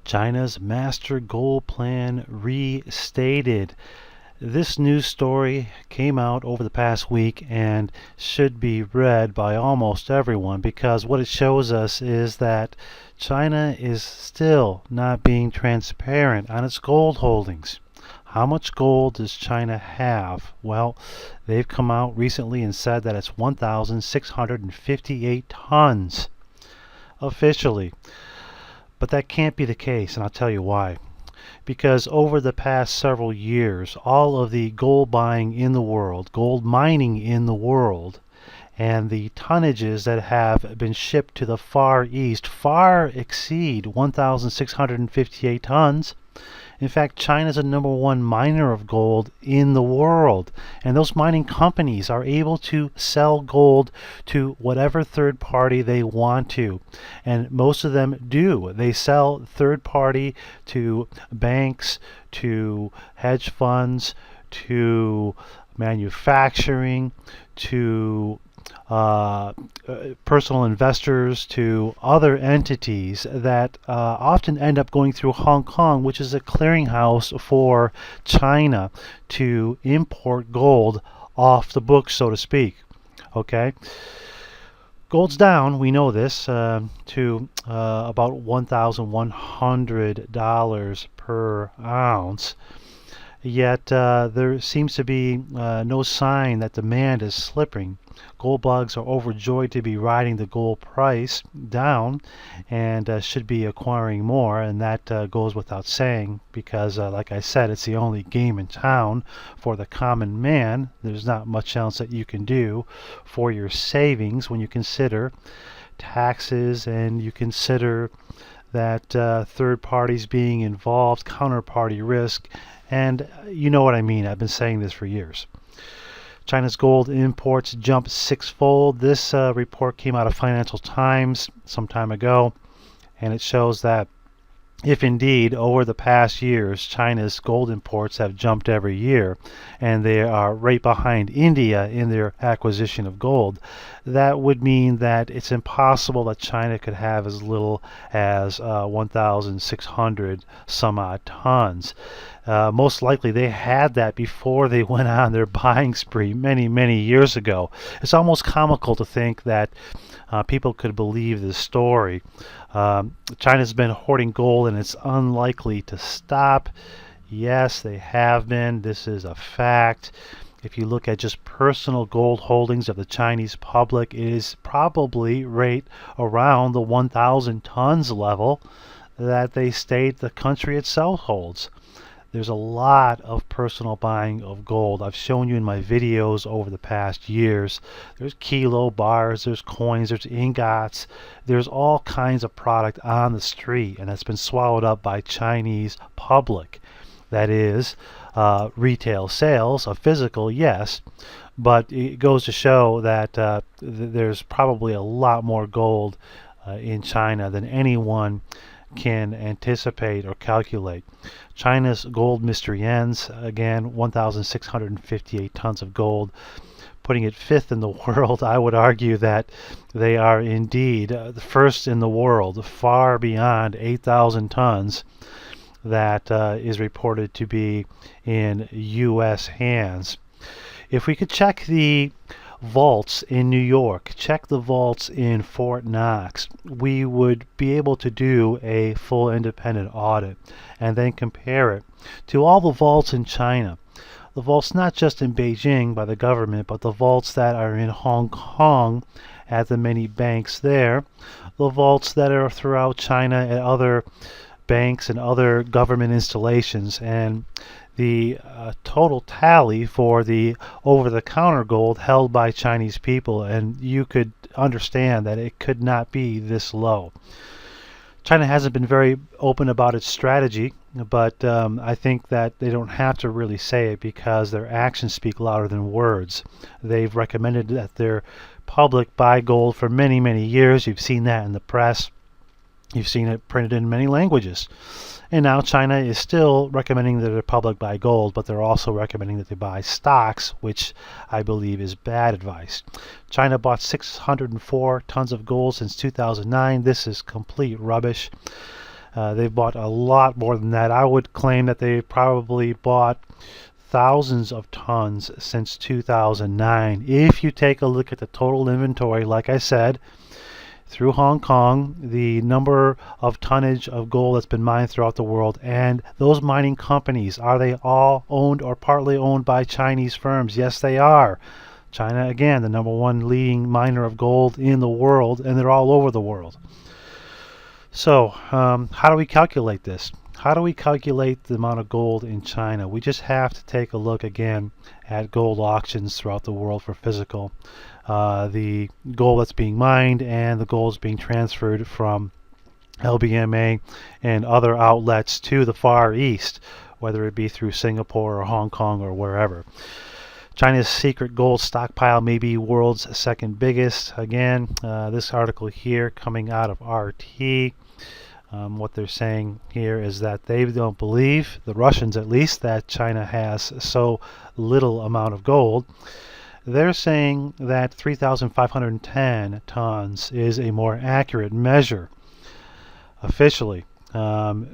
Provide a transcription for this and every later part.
China's master gold plan restated. This news story came out over the past week and should be read by almost everyone because what it shows us is that China is still not being transparent on its gold holdings. How much gold does China have? Well, they've come out recently and said that it's 1,658 tons officially. But that can't be the case, and I'll tell you why. Because over the past several years, all of the gold buying in the world, gold mining in the world, and the tonnages that have been shipped to the Far East far exceed 1,658 tons. In fact, China is the #1 miner of gold in the world, and those mining companies are able to sell gold to whatever third party they want to, and most of them do. They sell third party to banks, to hedge funds, to manufacturing, to personal investors, to other entities that often end up going through Hong Kong, which is a clearinghouse for China to import gold off the books, so to speak. Okay? Gold's down, we know this, to about $1,100 per ounce. Yet there seems to be no sign that demand is slipping. Gold bugs are overjoyed to be riding the gold price down and should be acquiring more, and that goes without saying because, like I said, it's the only game in town for the common man. There's not much else that you can do for your savings when you consider taxes and you consider that third parties being involved, counterparty risk, and you know what I mean. I've been saying this for years. China's gold imports jumped sixfold. This report came out of Financial Times some time ago, and it shows that if indeed over the past years China's gold imports have jumped every year and they are right behind India in their acquisition of gold, that would mean that it's impossible that China could have as little as 1,600 some odd tons. Most likely they had that before they went on their buying spree many years ago. It's almost comical to think that people could believe this story. China's been hoarding gold and it's unlikely to stop. Yes, they have been. This is a fact. If you look at just personal gold holdings of the Chinese public, it is probably right around the 1,000 tons level that they state the country itself holds. There's a lot of personal buying of gold. I've shown you in my videos over the past years. There's kilo bars, there's coins, there's ingots. There's all kinds of product on the street, and it's been swallowed up by Chinese public. That is, retail sales of physical, yes, but it goes to show that there's probably a lot more gold in China than anyone can anticipate or calculate. China's gold mystery ends. Again, 1,658 tons of gold, putting it fifth in the world. I would argue that they are indeed the first in the world, far beyond 8,000 tons that is reported to be in U.S. hands. If we could check the vaults in New York, check the vaults in Fort Knox, we would be able to do a full independent audit and then compare it to all the vaults in China. The vaults not just in Beijing by the government, but the vaults that are in Hong Kong at the many banks there, the vaults that are throughout China at other banks and other government installations, and the total tally for the over-the-counter gold held by Chinese people, and you could understand that it could not be this low. China hasn't been very open about its strategy, but I think that they don't have to really say it because their actions speak louder than words. They've recommended that their public buy gold for many years. You've seen that in the press. You've seen it printed in many languages. And now China is still recommending that the public buy gold, but they're also recommending that they buy stocks, which I believe is bad advice. China bought 604 tons of gold since 2009. This is complete rubbish. They've bought a lot more than that. I would claim that they've probably bought thousands of tons since 2009. If you take a look at the total inventory, like I said, through Hong Kong, the number of tonnage of gold that's been mined throughout the world, and those mining companies, are they all owned or partly owned by Chinese firms? Yes, they are. China, again, the number one leading miner of gold in the world, and they're all over the world. So, how do we calculate this? How do we calculate the amount of gold in China? We just have to take a look again at gold auctions throughout the world for physical. The gold that's being mined and the gold is being transferred from LBMA and other outlets to the Far East, whether it be through Singapore or Hong Kong or wherever. China's secret gold stockpile may be world's second biggest. Again, this article here coming out of RT. What they're saying here is that they don't believe, the Russians at least, that China has so little amount of gold. They're saying that 3,510 tons is a more accurate measure officially,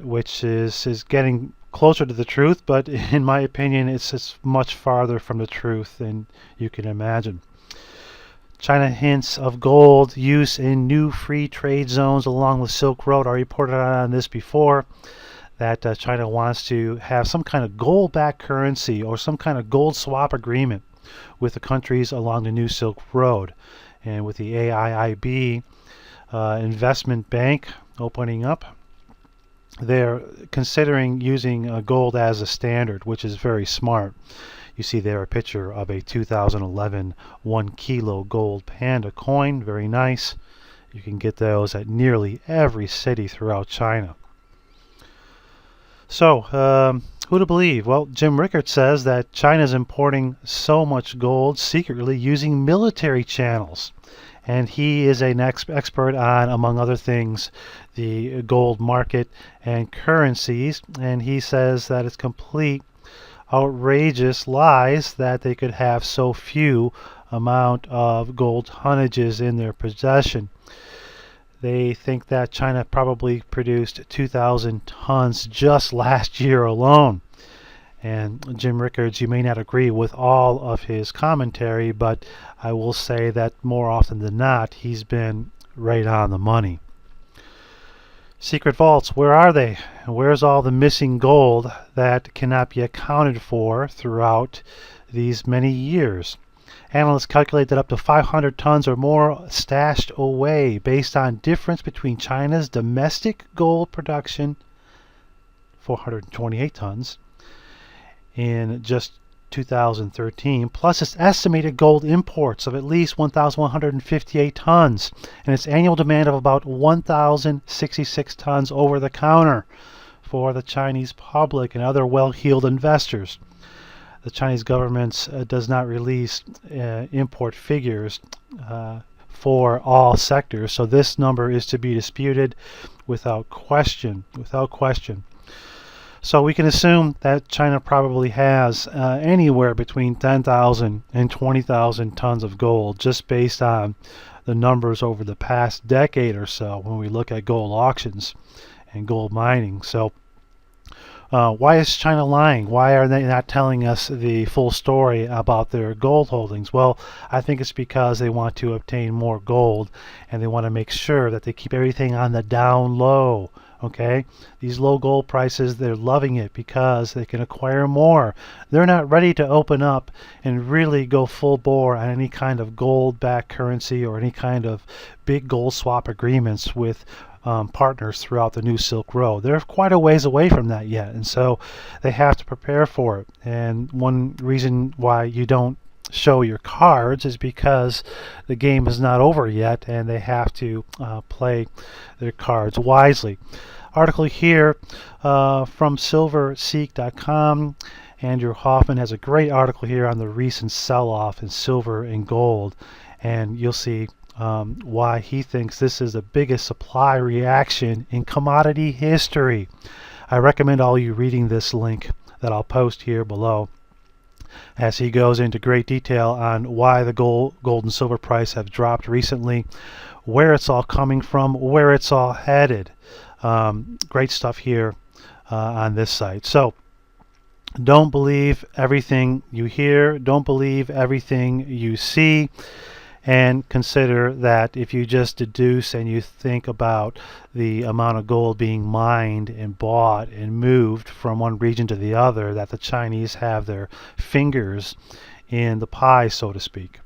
which is getting closer to the truth, but in my opinion it's much farther from the truth than you can imagine. China hints of gold use in new free trade zones along the Silk Road. I reported on this before, that China wants to have some kind of gold-backed currency or some kind of gold swap agreement with the countries along the new Silk Road. And with the AIIB investment bank opening up, they're considering using gold as a standard, which is very smart. You see there a picture of a 2011 1 kilo gold panda coin. Very nice. You can get those at nearly every city throughout China. So, who to believe? Well, Jim Rickert says that China is importing so much gold secretly using military channels. And he is an expert on, among other things, the gold market and currencies. And he says that it's complete outrageous lies that they could have so few amount of gold tonnages in their possession. They think that China probably produced 2,000 tons just last year alone. And Jim Rickards, you may not agree with all of his commentary, but I will say that more often than not, he's been right on the money. Secret vaults, where are they? Where's all the missing gold that cannot be accounted for throughout these many years? Analysts calculate that up to 500 tons or more stashed away based on difference between China's domestic gold production, 428 tons, in just 2013, plus its estimated gold imports of at least 1,158 tons, and its annual demand of about 1,066 tons over the counter for the Chinese public and other well-heeled investors. The Chinese government does not release import figures for all sectors, so this number is to be disputed without question. So we can assume that China probably has anywhere between 10,000 and 20,000 tons of gold, just based on the numbers over the past decade or so when we look at gold auctions and gold mining. So why is China lying? Why are they not telling us the full story about their gold holdings? Well, I think it's because they want to obtain more gold, and they want to make sure that they keep everything on the down low. Okay, these low gold prices, they're loving it because they can acquire more. They're not ready to open up and really go full bore on any kind of gold-backed currency or any kind of big gold swap agreements with partners throughout the new Silk Road. They're quite a ways away from that yet, and so they have to prepare for it. And one reason why you don't show your cards is because the game is not over yet, and they have to play their cards wisely. Article here from silverseek.com. Andrew Hoffman has a great article here on the recent sell-off in silver and gold, and you'll see why he thinks this is the biggest supply reaction in commodity history. I recommend all you reading this link that I'll post here below, as he goes into great detail on why the gold and silver price have dropped recently, where it's all coming from, where it's all headed. Great stuff here on this site. So don't believe everything you hear. Don't believe everything you see. And consider that if you just deduce and you think about the amount of gold being mined and bought and moved from one region to the other, that the Chinese have their fingers in the pie, so to speak.